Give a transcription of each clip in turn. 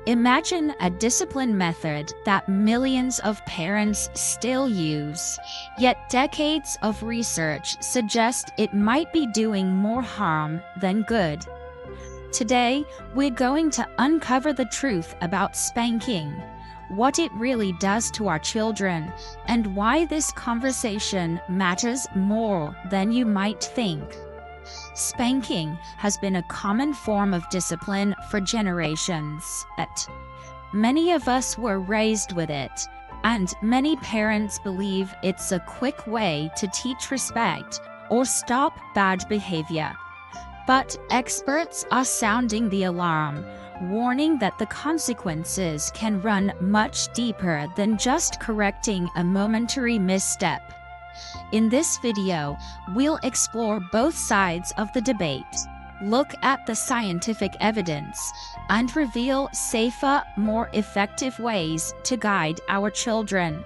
Imagine a discipline method that millions of parents still use, yet decades of research suggest it might be doing more harm than good. Today, we're going to uncover the truth about spanking, what it really does to our children, and why this conversation matters more than you might think. Spanking has been a common form of discipline for generations. Many of us were raised with it, and many parents believe it's a quick way to teach respect or stop bad behavior. But experts are sounding the alarm, warning that the consequences can run much deeper than just correcting a momentary misstep. In this video, we'll explore both sides of the debate, look at the scientific evidence, and reveal safer, more effective ways to guide our children.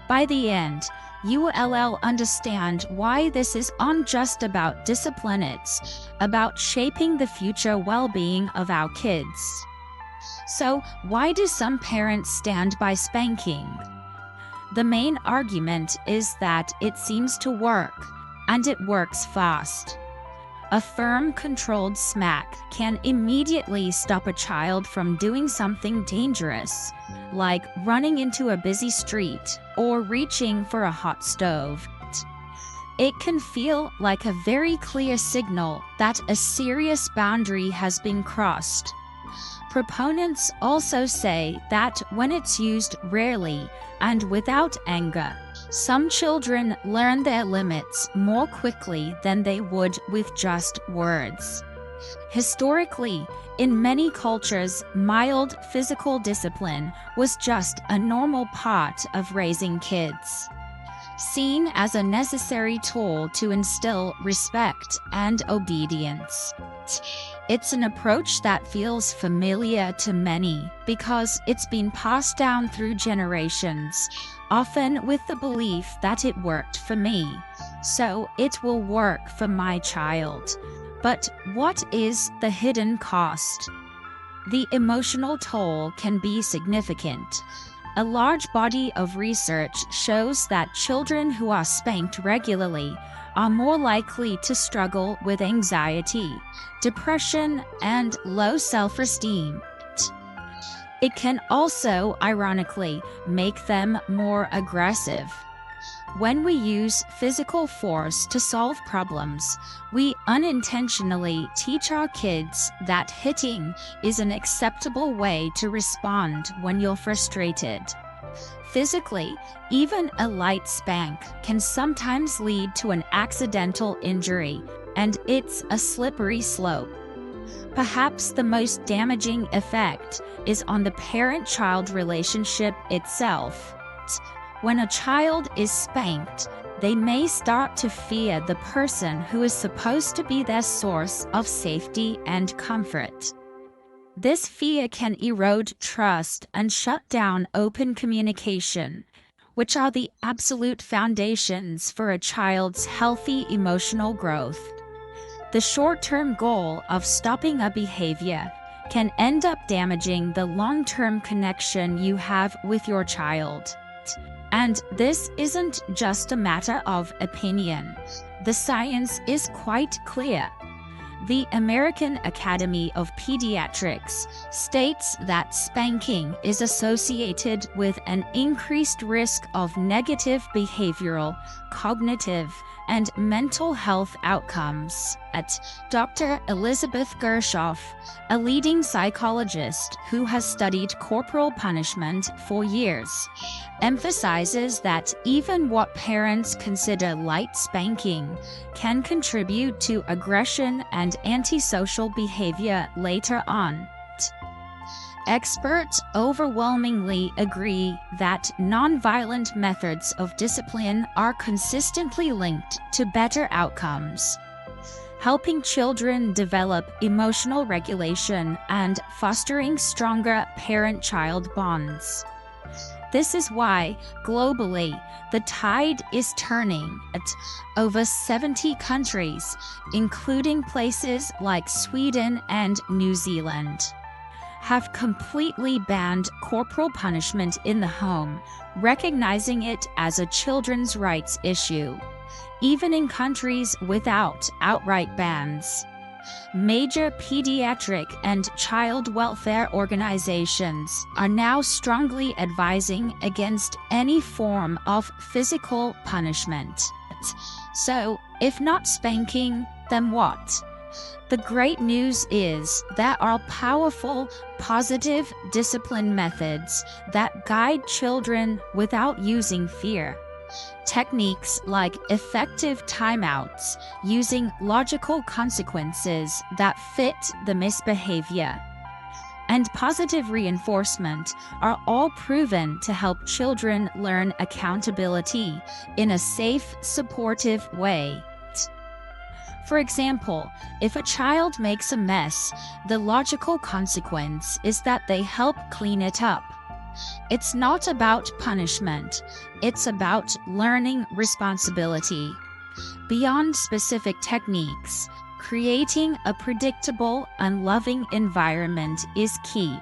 By the end, you will understand why this is not just about discipline, it's about shaping the future well-being of our kids. So, why do some parents stand by spanking? The main argument is that it seems to work, and it works fast. A firm, controlled smack can immediately stop a child from doing something dangerous, like running into a busy street or reaching for a hot stove. It can feel like a very clear signal that a serious boundary has been crossed. Proponents also say that when it's used rarely and without anger, some children learn their limits more quickly than they would with just words. Historically, in many cultures, mild physical discipline was just a normal part of raising kids, seen as a necessary tool to instill respect and obedience. It's an approach that feels familiar to many because it's been passed down through generations, often with the belief that it worked for me, so it will work for my child. But what is the hidden cost? The emotional toll can be significant. A large body of research shows that children who are spanked regularly are more likely to struggle with anxiety, depression, and low self-esteem. It can also, ironically, make them more aggressive. When we use physical force to solve problems, we unintentionally teach our kids that hitting is an acceptable way to respond when you're frustrated. Physically, even a light spank can sometimes lead to an accidental injury, and it's a slippery slope. Perhaps the most damaging effect is on the parent-child relationship itself. When a child is spanked, they may start to fear the person who is supposed to be their source of safety and comfort. This fear can erode trust and shut down open communication, which are the absolute foundations for a child's healthy emotional growth. The short-term goal of stopping a behavior can end up damaging the long-term connection you have with your child. And this isn't just a matter of opinion. The science is quite clear. The American Academy of Pediatrics states that spanking is associated with an increased risk of negative behavioral, cognitive, and mental health outcomes. Dr. Elizabeth Gershoff, a leading psychologist who has studied corporal punishment for years, emphasizes that even what parents consider light spanking can contribute to aggression and antisocial behavior later on. Experts overwhelmingly agree that nonviolent methods of discipline are consistently linked to better outcomes, helping children develop emotional regulation and fostering stronger parent-child bonds. This is why, globally, the tide is turning at over 70 countries, including places like Sweden and New Zealand. have completely banned corporal punishment in the home, recognizing it as a children's rights issue, even in countries without outright bans. Major pediatric and child welfare organizations are now strongly advising against any form of physical punishment. So, if not spanking, then what? The great news is there are powerful, positive discipline methods that guide children without using fear. Techniques like effective timeouts, using logical consequences that fit the misbehavior, and positive reinforcement are all proven to help children learn accountability in a safe, supportive way. For example, if a child makes a mess, the logical consequence is that they help clean it up. It's not about punishment, it's about learning responsibility. Beyond specific techniques, creating a predictable and loving environment is key.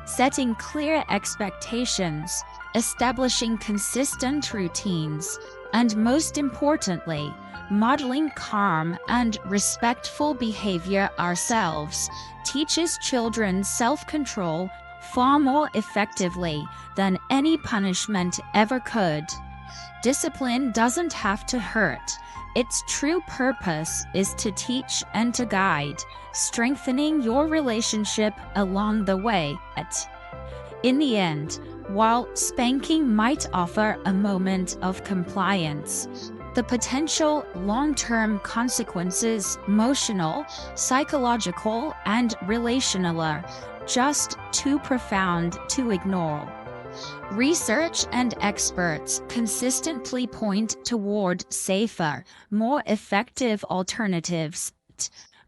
Setting clear expectations, establishing consistent routines, and most importantly, modeling calm and respectful behavior ourselves teaches children self-control far more effectively than any punishment ever could. Discipline doesn't have to hurt. Its true purpose is to teach and to guide, strengthening your relationship along the way. In the end, while spanking might offer a moment of compliance, the potential long-term consequences, emotional, psychological, and relational, are just too profound to ignore. Research and experts consistently point toward safer, more effective alternatives.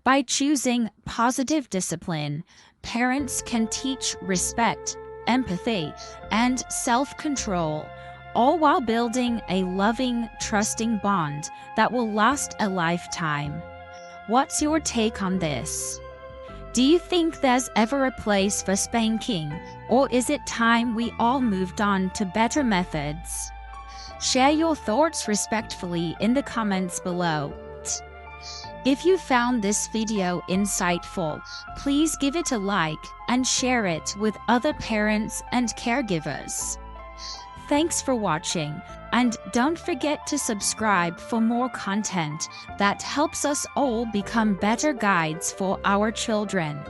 By choosing positive discipline, parents can teach respect, empathy, and self-control, all while building a loving, trusting bond that will last a lifetime. What's your take on this? Do you think there's ever a place for spanking, or is it time we all moved on to better methods? Share your thoughts respectfully in the comments below. If you found this video insightful, please give it a like and share it with other parents and caregivers. Thanks for watching, and don't forget to subscribe for more content that helps us all become better guides for our children.